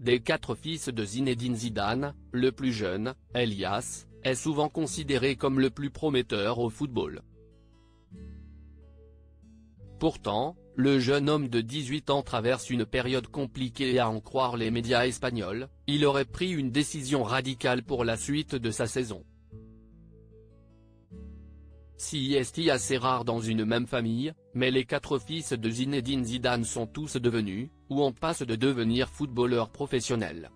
Des 4 fils de Zinedine Zidane, le plus jeune, Elias, est souvent considéré comme le plus prometteur au football. Pourtant, le jeune homme de 18 ans traverse une période compliquée et à en croire les médias espagnols, il aurait pris une décision radicale pour la suite de sa saison. Si est assez rare dans une même famille, mais les 4 fils de Zinedine Zidane sont tous devenus, ou en passe de devenir footballeurs professionnels.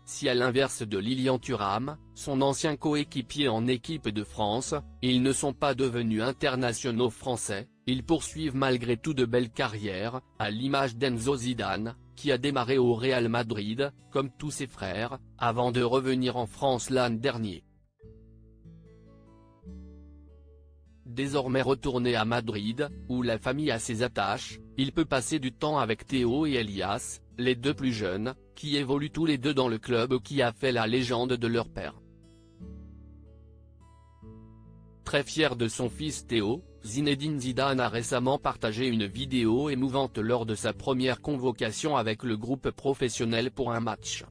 Si à l'inverse de Lilian Thuram, son ancien coéquipier en équipe de France, ils ne sont pas devenus internationaux français, ils poursuivent malgré tout de belles carrières, à l'image d'Enzo Zidane, qui a démarré au Real Madrid, comme tous ses frères, avant de revenir en France l'an dernier. Désormais retourné à Madrid, où la famille a ses attaches, il peut passer du temps avec Théo et Elias, les 2 plus jeunes, qui évoluent tous les 2 dans le club qui a fait la légende de leur père. Très fier de son fils Théo, Zinedine Zidane a récemment partagé une vidéo émouvante lors de sa première convocation avec le groupe professionnel pour un match.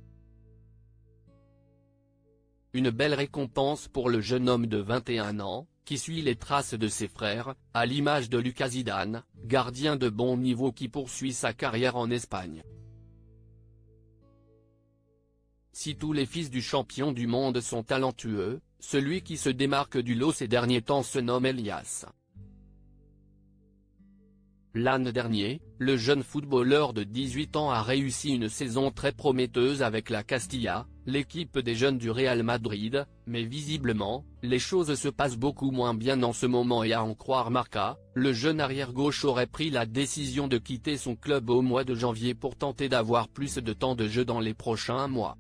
Une belle récompense pour le jeune homme de 21 ans, qui suit les traces de ses frères, à l'image de Lucas Zidane, gardien de bon niveau qui poursuit sa carrière en Espagne. Si tous les fils du champion du monde sont talentueux, celui qui se démarque du lot ces derniers temps se nomme Elias. L'an dernier, le jeune footballeur de 18 ans a réussi une saison très prometteuse avec la Castilla, l'équipe des jeunes du Real Madrid, mais visiblement, les choses se passent beaucoup moins bien en ce moment et à en croire Marca, le jeune arrière-gauche aurait pris la décision de quitter son club au mois de janvier pour tenter d'avoir plus de temps de jeu dans les prochains mois.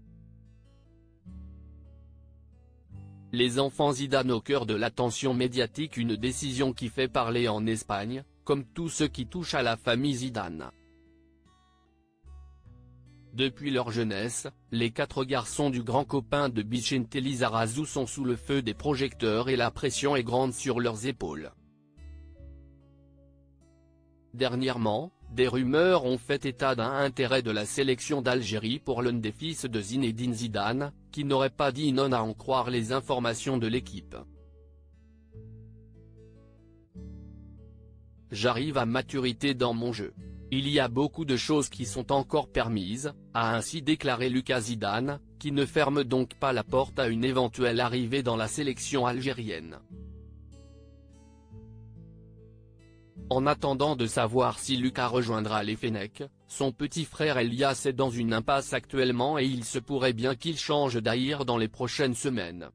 Les enfants Zidane au cœur de l'attention médiatique, une décision qui fait parler en Espagne, comme tout ce qui touche à la famille Zidane. Depuis leur jeunesse, les 4 garçons du grand copain de Vicente Lizarazu sont sous le feu des projecteurs et la pression est grande sur leurs épaules. Dernièrement, des rumeurs ont fait état d'un intérêt de la sélection d'Algérie pour l'un des fils de Zinedine Zidane, qui n'aurait pas dit non à en croire les informations de l'équipe. J'arrive à maturité dans mon jeu. Il y a beaucoup de choses qui sont encore permises, a ainsi déclaré Lucas Zidane, qui ne ferme donc pas la porte à une éventuelle arrivée dans la sélection algérienne. En attendant de savoir si Lucas rejoindra les Fennecs, son petit frère Elias est dans une impasse actuellement et il se pourrait bien qu'il change d'ailleurs dans les prochaines semaines.